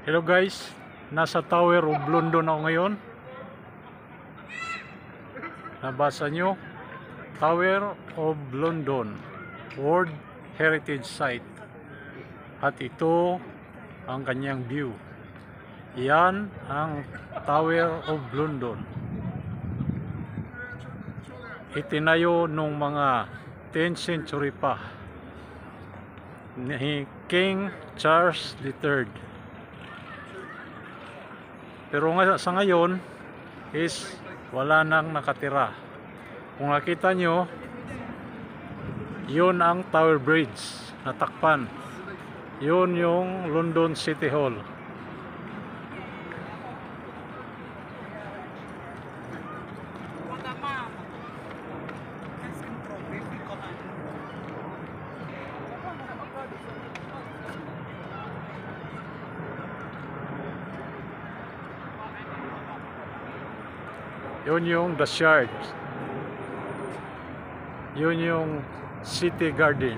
Hello guys, nasa Tower of London ako ngayon. Nabasa nyo? Tower of London, World Heritage Site. At ito ang kanyang view. Yan ang Tower of London. Itinayo nung mga 10th century pa ni King Charles III. Pero sa ngayon is wala nang nakatira. Kung nakita nyo, yun ang Tower Bridge na takpan. Yun yung London City Hall. Yun yung The Shard. Yun yung City Garden.